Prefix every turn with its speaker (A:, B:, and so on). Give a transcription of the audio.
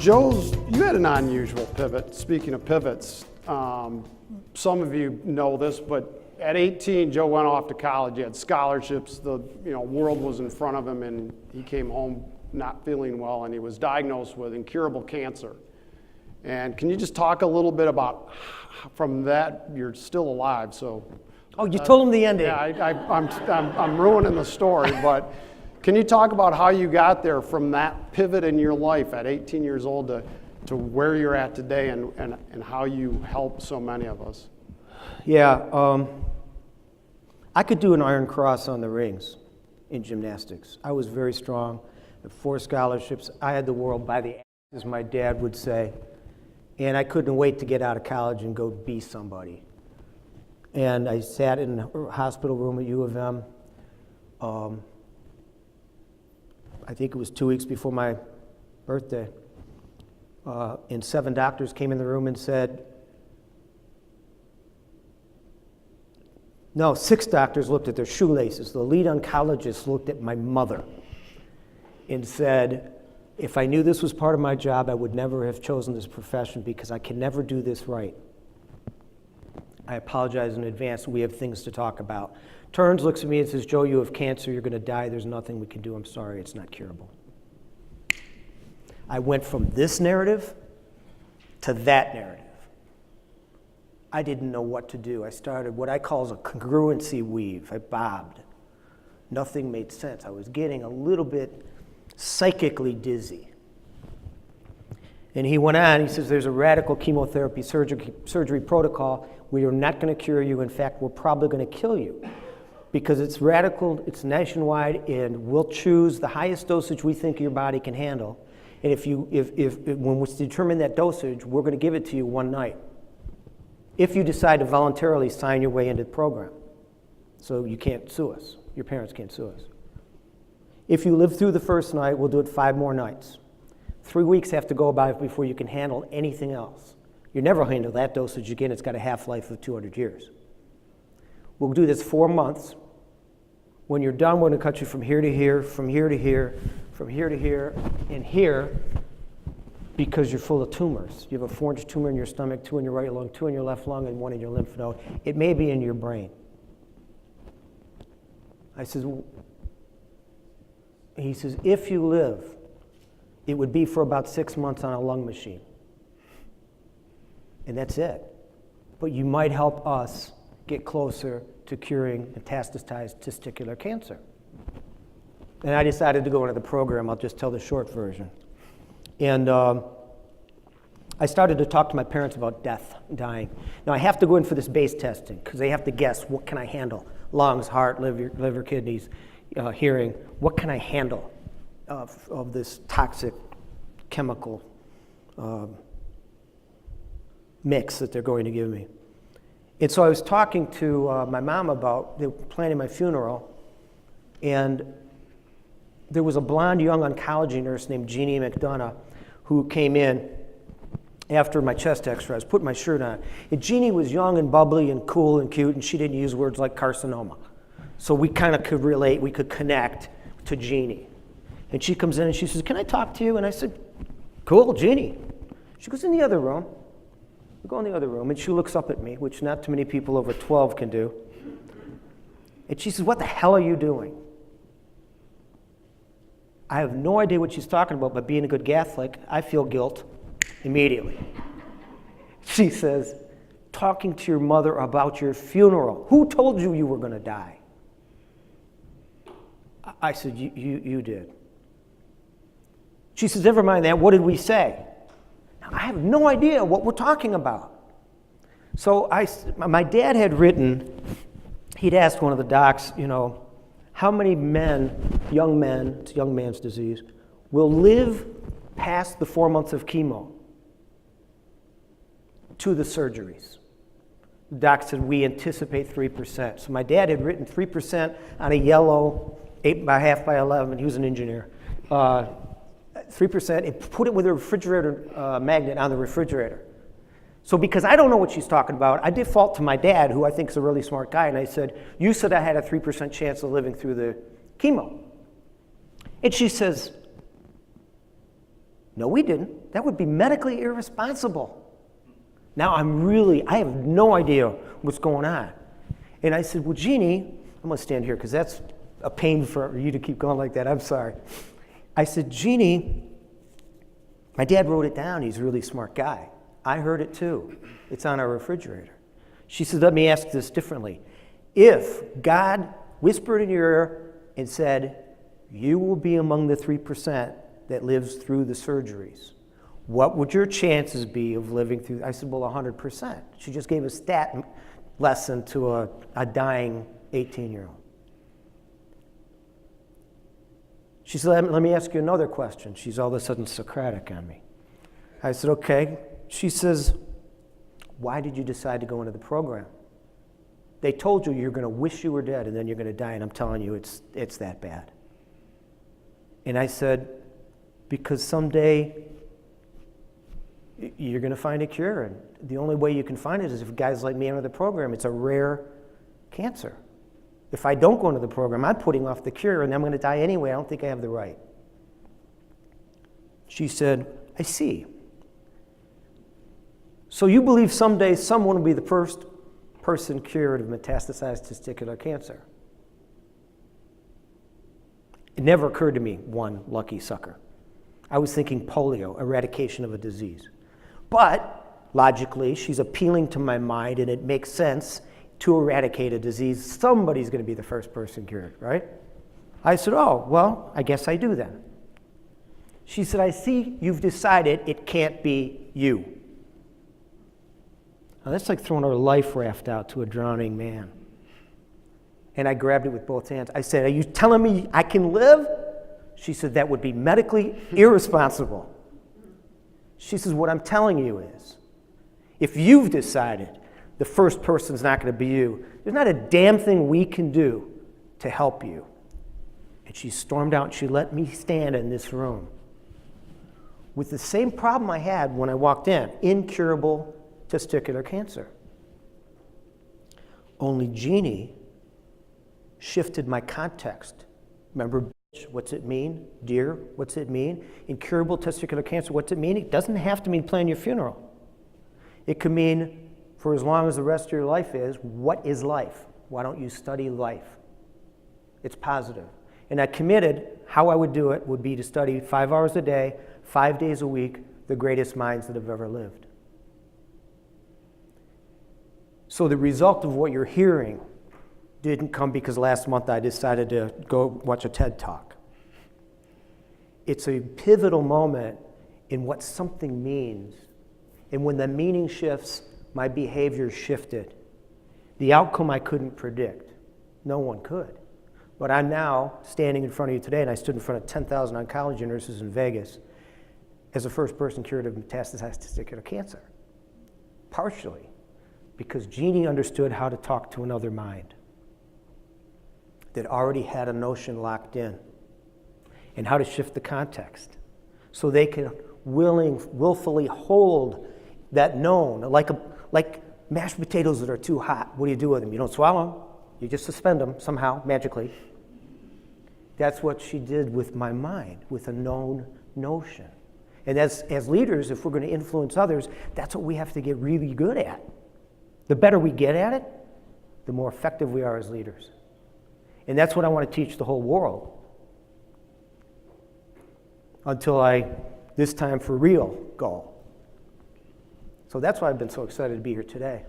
A: You had an unusual pivot. Speaking of pivots, some of you know this, but at 18, Joe went off to college. He had scholarships. The world was in front of him, and he came home not feeling well, and he was diagnosed with incurable cancer. And can you just talk a little bit about, from that, you're still alive, so.
B: Oh, you told him the ending.
A: Yeah, I'm ruining the story, but can you talk about how you got there from that pivot in your life at 18 years old to where you're at today and how you help so many of us?
B: Yeah, I could do an iron cross on the rings in gymnastics. I was very strong, had 4 scholarships. I had the world by the ass, as my dad would say, and I couldn't wait to get out of college and go be somebody. And I sat in a hospital room at U of M. I think it was 2 weeks before my birthday. And 7 doctors came in the room and said, no, 6 doctors looked at their shoelaces. The lead oncologist looked at my mother and said, if I knew this was part of my job, I would never have chosen this profession because I can never do this right. I apologize in advance. We have things to talk about. Turns, looks at me and says, Joe, you have cancer. You're going to die. There's nothing we can do. I'm sorry. It's not curable. I went from this narrative to that narrative. I didn't know what to do. I started what I call a congruency weave. I bobbed. Nothing made sense. I was getting a little bit psychically dizzy. And he went on, he says, there's a radical chemotherapy surgery protocol. We are not going to cure you. In fact, we're probably going to kill you because it's radical, it's nationwide, and we'll choose the highest dosage we think your body can handle. And if when we determine that dosage, we're going to give it to you one night. If you decide to voluntarily sign your way into the program. So you can't sue us. Your parents can't sue us. If you live through the first night, we'll do it 5 more nights. 3 weeks have to go by before you can handle anything else. You never handle that dosage again. It's got a half-life of 200 years. We'll do this 4 months. When you're done, we're going to cut you from here to here, from here to here, from here to here, and here, because you're full of tumors. You have a 4-inch tumor in your stomach, 2 in your right lung, 2 in your left lung, and 1 in your lymph node. It may be in your brain. He says, if you live, it would be for about 6 months on a lung machine. And that's it. But you might help us get closer to curing metastasized testicular cancer. And I decided to go into the program. I'll just tell the short version. And I started to talk to my parents about death, dying. Now I have to go in for this base testing because they have to guess, what can I handle? Lungs, heart, liver, kidneys, hearing. What can I handle of this toxic chemical mix that they're going to give me? And so I was talking to my mom about, they were planning my funeral, and there was a blonde young oncology nurse named Jeannie McDonough who came in after my chest x-ray. I was putting my shirt on. And Jeannie was young and bubbly and cool and cute, and she didn't use words like carcinoma. So we kind of could relate, we could connect to Jeannie. And she comes in and she says, can I talk to you? And I said, cool, Jeannie. She goes in the other room. We go in the other room, and she looks up at me, which not too many people over 12 can do. And she says, what the hell are you doing? I have no idea what she's talking about, but being a good Catholic, I feel guilt immediately. She says, talking to your mother about your funeral. Who told you you were going to die? I said, you did. She says, never mind that. What did we say? Now, I have no idea what we're talking about. So my dad had written, he'd asked one of the docs, how many men, it's a young man's disease, will live past the 4 months of chemo to the surgeries? The doc said, we anticipate 3%. So my dad had written 3% on a yellow 8.5 by 11, he was an engineer, 3%, and put it with a refrigerator magnet on the refrigerator. So because I don't know what she's talking about, I default to my dad, who I think is a really smart guy, and I said, you said I had a 3% chance of living through the chemo. And she says, No, we didn't. That would be medically irresponsible. Now I have no idea what's going on. And I said, well, Jeannie, I'm going to stand here because that's a pain for you to keep going like that. I'm sorry. I said, Jeannie, my dad wrote it down. He's a really smart guy. I heard it too. It's on our refrigerator. She said, let me ask this differently. If God whispered in your ear and said, you will be among the 3% that lives through the surgeries, what would your chances be of living through? I said, well, 100%. She just gave a stat lesson to a dying 18-year-old. She said, let me ask you another question. She's all of a sudden Socratic on me. I said, okay. She says, why did you decide to go into the program? They told you you're going to wish you were dead and then you're going to die, and I'm telling you it's that bad. And I said, because someday you're going to find a cure, and the only way you can find it is if guys like me enter the program. It's a rare cancer. If I don't go into the program, I'm putting off the cure, and I'm going to die anyway. I don't think I have the right. She said, I see. So you believe someday someone will be the first person cured of metastasized testicular cancer? It never occurred to me, one lucky sucker. I was thinking polio, eradication of a disease. But logically, she's appealing to my mind, and it makes sense to eradicate a disease. Somebody's going to be the first person cured, right? I said, oh, well, I guess I do then. She said, I see you've decided it can't be you. Now, that's like throwing a life raft out to a drowning man. And I grabbed it with both hands. I said, are you telling me I can live? She said, that would be medically irresponsible. She says, what I'm telling you is, if you've decided the first person's not going to be you, there's not a damn thing we can do to help you. And she stormed out and she let me stand in this room with the same problem I had when I walked in, incurable testicular cancer. Only Jeannie shifted my context. Remember, what's it mean? Dear, what's it mean? Incurable testicular cancer, what's it mean? It doesn't have to mean plan your funeral. It could mean for as long as the rest of your life is, what is life? Why don't you study life? It's positive. And I committed how I would do it would be to study 5 hours a day, 5 days a week, the greatest minds that have ever lived. So the result of what you're hearing didn't come because last month I decided to go watch a TED Talk. It's a pivotal moment in what something means. And when the meaning shifts, my behavior shifted. The outcome I couldn't predict. No one could. But I'm now standing in front of you today, and I stood in front of 10,000 oncology nurses in Vegas as the first person cured of metastasized testicular cancer. Partially because Jeannie understood how to talk to another mind that already had a notion locked in, and how to shift the context so they can willfully hold that known, like mashed potatoes that are too hot. What do you do with them? You don't swallow them. You just suspend them somehow, magically. That's what she did with my mind, with a known notion. And as leaders, if we're going to influence others, that's what we have to get really good at. The better we get at it, the more effective we are as leaders. And that's what I want to teach the whole world. Until I, this time for real, go. So that's why I've been so excited to be here today.